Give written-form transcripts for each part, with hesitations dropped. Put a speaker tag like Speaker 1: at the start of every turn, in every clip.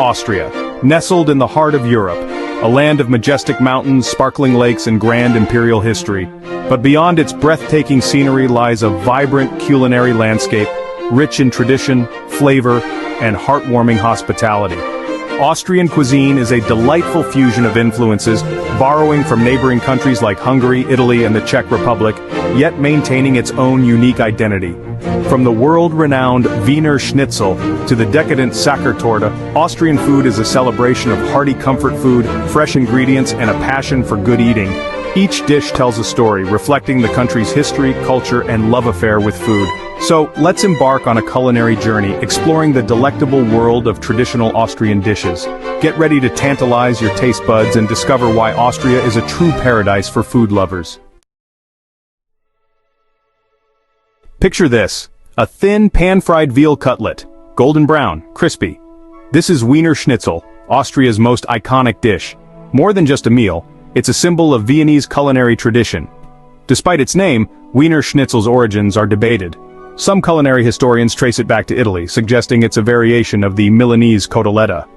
Speaker 1: Austria, nestled in the heart of Europe, a land of majestic mountains, sparkling lakes, and grand imperial history. But beyond its breathtaking scenery lies a vibrant culinary landscape, rich in tradition, flavor, and heartwarming hospitality. Austrian cuisine is a delightful fusion of influences, borrowing from neighboring countries like Hungary, Italy, and the Czech Republic, yet maintaining its own unique identity. From the world-renowned Wienerschnitzel to the decadent Satur Tort, Austrian food is a celebration of hearty comfort food, fresh ingredients, and a passion for good eating. Each dish tells a story, reflecting the country's history, culture, and love affair with food. So, let's embark on a culinary journey, exploring the delectable world of traditional Austrian dishes. Get ready to tantalize your taste buds and discover why Austria is a true paradise for food lovers. Picture this: a thin, pan-fried veal cutlet, golden brown, crispy. This is Wienerschnitzel, Austria's most iconic dish. More than just a meal, it's a symbol of Viennese culinary tradition. Despite its name, Wienerschnitzel's origins are debated. Some culinary historians trace it back to Italy, suggesting it's a variation of the Milanese cotoletta.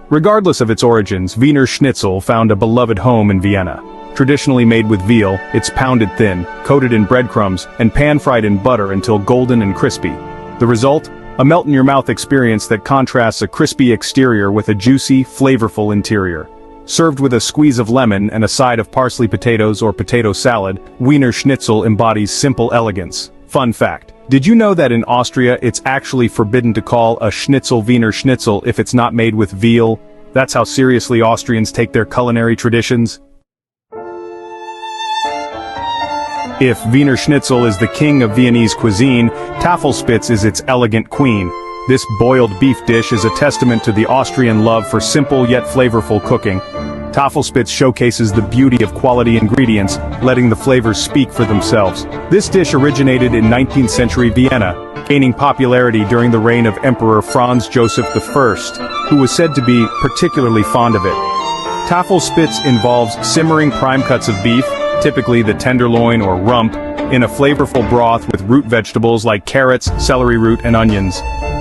Speaker 1: Regardless of its origins, Wienerschnitzel found a beloved home in Vienna. Traditionally made with veal, it's pounded thin, coated in breadcrumbs, and pan-fried in butter until golden and crispy. The result? A melt-in-your-mouth experience that contrasts a crispy exterior with a juicy, flavorful interior. Served with a squeeze of lemon and a side of parsley potatoes or potato salad, Wienerschnitzel embodies simple elegance. Fun fact: did you know that in Austria it's actually forbidden to call a schnitzel Wiener Schnitzel if it's not made with veal? That's how seriously Austrians take their culinary traditions. If Wienerschnitzel is the king of Viennese cuisine, Taffle Spits is its elegant queen. This boiled beef dish is a testament to the Austrian love for simple yet flavorful cooking. Taffle Spits showcases the beauty of quality ingredients, letting the flavors speak for themselves. This dish originated in 19th century Vienna, gaining popularity during the reign of Emperor Franz Joseph I, who was said to be particularly fond of it. Taffle Spits involves simmering prime cuts of beef, typically the tenderloin or rump, in a flavorful broth with root vegetables like carrots, celery root, and onions.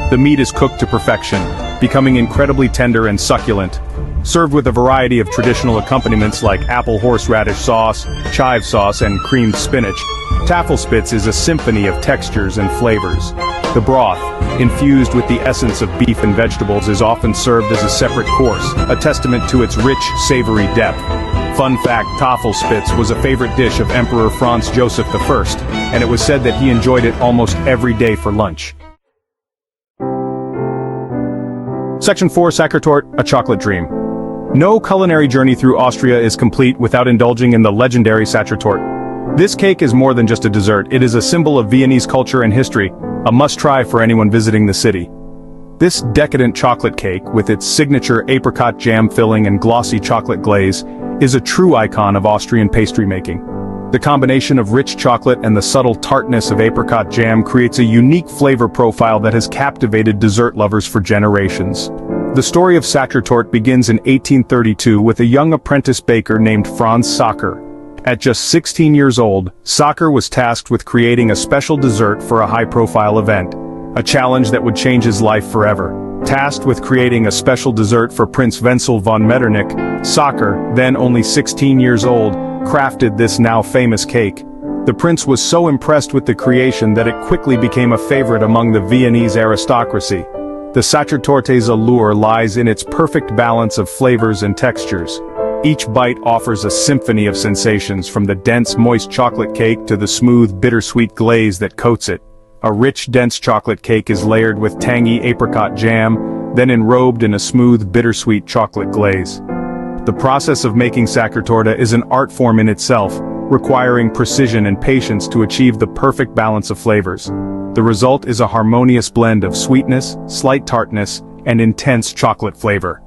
Speaker 1: The meat is cooked to perfection, becoming incredibly tender and succulent. Served with a variety of traditional accompaniments like apple horseradish sauce, chive sauce, and creamed spinach, Taffle Spits is a symphony of textures and flavors. The broth, infused with the essence of beef and vegetables, is often served as a separate course, a testament to its rich, savory depth. Fun fact: Taffle Spits was a favorite dish of Emperor Franz Joseph I, and it was said that he enjoyed it almost every day for lunch. Section 4: Satur Tort, a chocolate dream. No culinary journey through Austria is complete without indulging in the legendary Satur Tort. This cake is more than just a dessert, it is a symbol of Viennese culture and history, a must-try for anyone visiting the city. This decadent chocolate cake, with its signature apricot jam filling and glossy chocolate glaze, is a true icon of Austrian pastry making. The combination of rich chocolate and the subtle tartness of apricot jam creates a unique flavor profile that has captivated dessert lovers for generations. The story of Satur Tort begins in 1832 with a young apprentice baker named Franz Sacher. At just 16 years old, Sacher was tasked with creating a special dessert for a high-profile event, a challenge that would change his life forever. Tasked with creating a special dessert for Prince Wenzel von Metternich, Sacher, then only 16 years old, crafted this now famous cake. The prince was so impressed with the creation that it quickly became a favorite among the Viennese aristocracy. The Satur Torte's allure lies in its perfect balance of flavors and textures. Each bite offers a symphony of sensations, from the dense, moist chocolate cake to the smooth, bittersweet glaze that coats it. A rich, dense chocolate cake is layered with tangy apricot jam, then enrobed in a smooth, bittersweet chocolate glaze. The process of making Satur Tort is an art form in itself, requiring precision and patience to achieve the perfect balance of flavors. The result is a harmonious blend of sweetness, slight tartness, and intense chocolate flavor.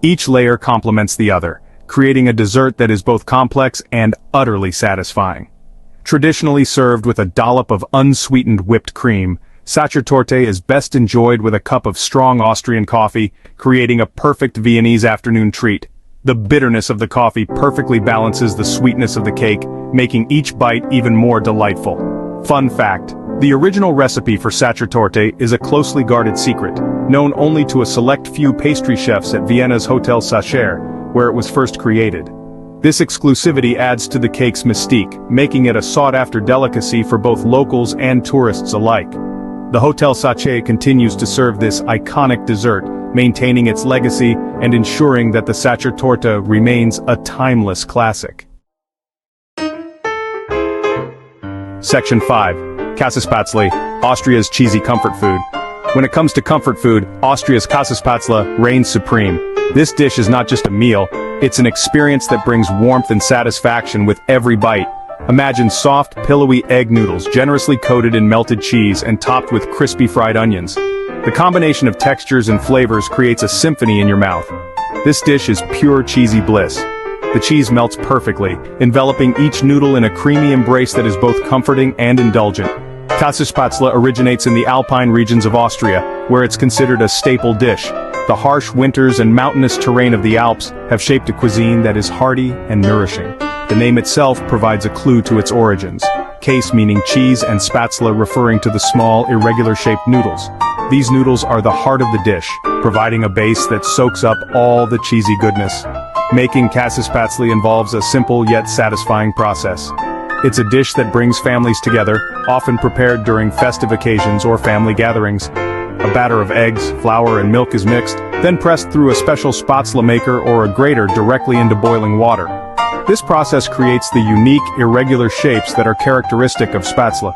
Speaker 1: Each layer complements the other, creating a dessert that is both complex and utterly satisfying. Traditionally served with a dollop of unsweetened whipped cream, Satur Tort is best enjoyed with a cup of strong Austrian coffee, creating a perfect Viennese afternoon treat. The bitterness of the coffee perfectly balances the sweetness of the cake, making each bite even more delightful. Fun fact: the original recipe for Satur Tort is a closely guarded secret. known only to a select few pastry chefs at Vienna's Hotel Sacher, where it was first created. This exclusivity adds to the cake's mystique, making it a sought-after delicacy for both locals and tourists alike. The Hotel Sacher continues to serve this iconic dessert, maintaining its legacy and ensuring that the Satur Tort remains a timeless classic. Section 5. Cassis Patla, Austria's cheesy comfort food. When it comes to comfort food, Austria's Cassis Patla reigns supreme. This dish is not just a meal, it's an experience that brings warmth and satisfaction with every bite. Imagine soft, pillowy egg noodles generously coated in melted cheese and topped with crispy fried onions. The combination of textures and flavors creates a symphony in your mouth. This dish is pure cheesy bliss. The cheese melts perfectly, enveloping each noodle in a creamy embrace that is both comforting and indulgent. Cassis Patla originates in the Alpine regions of Austria, where it's considered a staple dish. The harsh winters and mountainous terrain of the Alps have shaped a cuisine that is hearty and nourishing. The name itself provides a clue to its origins. Case meaning cheese and spatula referring to the small, irregular-shaped noodles. These noodles are the heart of the dish, providing a base that soaks up all the cheesy goodness. Making Cassis Patla involves a simple yet satisfying process. It's a dish that brings families together, often prepared during festive occasions or family gatherings. A batter of eggs, flour, and milk is mixed, then pressed through a special spatula maker or a grater directly into boiling water. This process creates the unique, irregular shapes that are characteristic of spatula.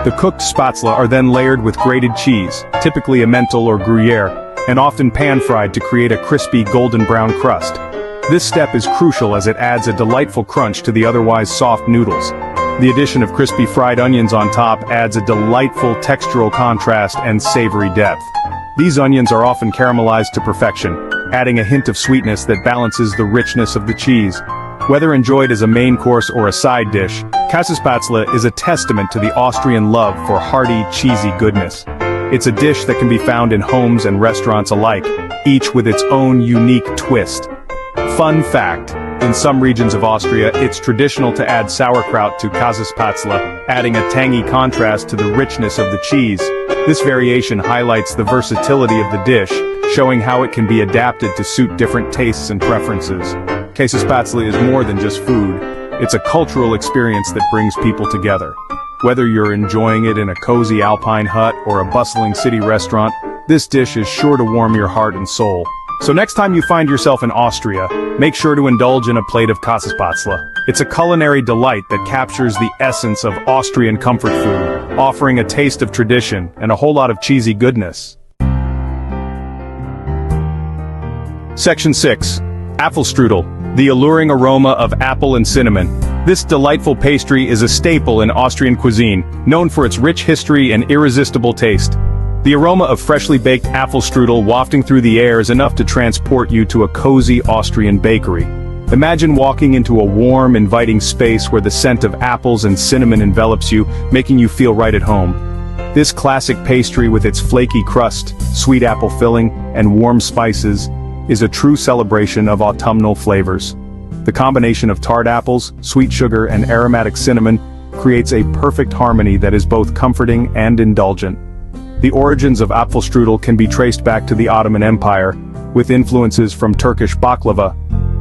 Speaker 1: The cooked spatula are then layered with grated cheese, typically Emmental or Gruyere, and often pan-fried to create a crispy golden brown crust. This step is crucial as it adds a delightful crunch to the otherwise soft noodles. The addition of crispy fried onions on top adds a delightful textural contrast and savory depth. These onions are often caramelized to perfection, adding a hint of sweetness that balances the richness of the cheese. Whether enjoyed as a main course or a side dish, Cassis Patla is a testament to the Austrian love for hearty, cheesy goodness. It's a dish that can be found in homes and restaurants alike, each with its own unique twist. Fun fact, in some regions of Austria, it's traditional to add sauerkraut to Cassis Patla, adding a tangy contrast to the richness of the cheese. This variation highlights the versatility of the dish, showing how it can be adapted to suit different tastes and preferences. Cassis Patla is more than just food. It's a cultural experience that brings people together. Whether you're enjoying it in a cozy alpine hut or a bustling city restaurant, this dish is sure to warm your heart and soul. So next time you find yourself in Austria, make sure to indulge in a plate of Cassis Patla. It's a culinary delight that captures the essence of Austrian comfort food, offering a taste of tradition and a whole lot of cheesy goodness. Section 6. Apfel Strudel, the alluring aroma of apple and cinnamon. This delightful pastry is a staple in Austrian cuisine, known for its rich history and irresistible taste. The aroma of freshly baked apple strudel wafting through the air is enough to transport you to a cozy Austrian bakery. Imagine walking into a warm, inviting space where the scent of apples and cinnamon envelops you, making you feel right at home. This classic pastry with its flaky crust, sweet apple filling, and warm spices is a true celebration of autumnal flavors. The combination of tart apples, sweet sugar, and aromatic cinnamon creates a perfect harmony that is both comforting and indulgent. The origins of Apfelstrudel can be traced back to the Ottoman Empire, with influences from Turkish baklava.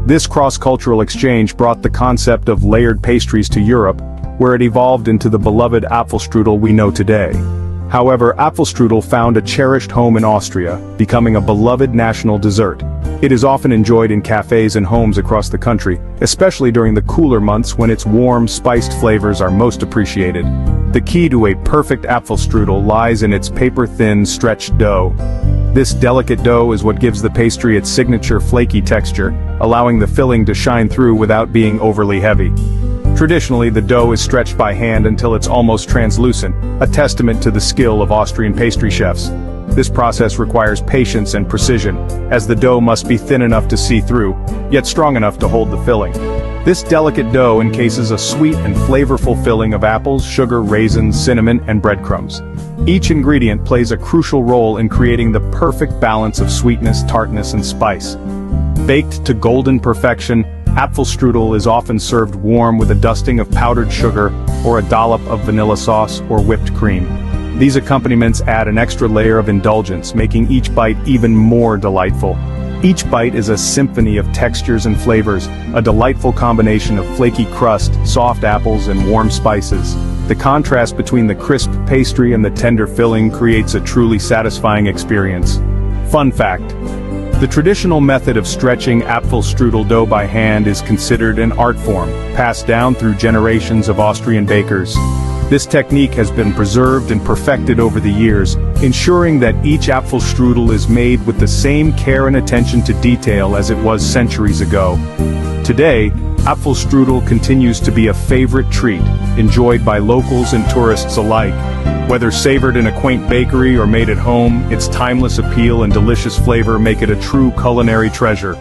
Speaker 1: This cross-cultural exchange brought the concept of layered pastries to Europe, where it evolved into the beloved Apfelstrudel we know today. However, Apfelstrudel found a cherished home in Austria, becoming a beloved national dessert. It is often enjoyed in cafes and homes across the country, especially during the cooler months when its warm, spiced flavors are most appreciated. The key to a perfect Apfelstrudel lies in its paper-thin, stretched dough. This delicate dough is what gives the pastry its signature flaky texture, allowing the filling to shine through without being overly heavy. Traditionally, the dough is stretched by hand until it's almost translucent, a testament to the skill of Austrian pastry chefs. This process requires patience and precision, as the dough must be thin enough to see through, yet strong enough to hold the filling. This delicate dough encases a sweet and flavorful filling of apples, sugar, raisins, cinnamon, and breadcrumbs. Each ingredient plays a crucial role in creating the perfect balance of sweetness, tartness, and spice. Baked to golden perfection, Apfelstrudel is often served warm with a dusting of powdered sugar or a dollop of vanilla sauce or whipped cream. These accompaniments add an extra layer of indulgence, making each bite even more delightful. Each bite is a symphony of textures and flavors, a delightful combination of flaky crust, soft apples, and warm spices. The contrast between the crisp pastry and the tender filling creates a truly satisfying experience. Fun fact: the traditional method of stretching Apfelstrudel dough by hand is considered an art form, passed down through generations of Austrian bakers. This technique has been preserved and perfected over the years, ensuring that each Apfelstrudel is made with the same care and attention to detail as it was centuries ago. Today, Apfelstrudel continues to be a favorite treat, enjoyed by locals and tourists alike. Whether savored in a quaint bakery or made at home, its timeless appeal and delicious flavor make it a true culinary treasure.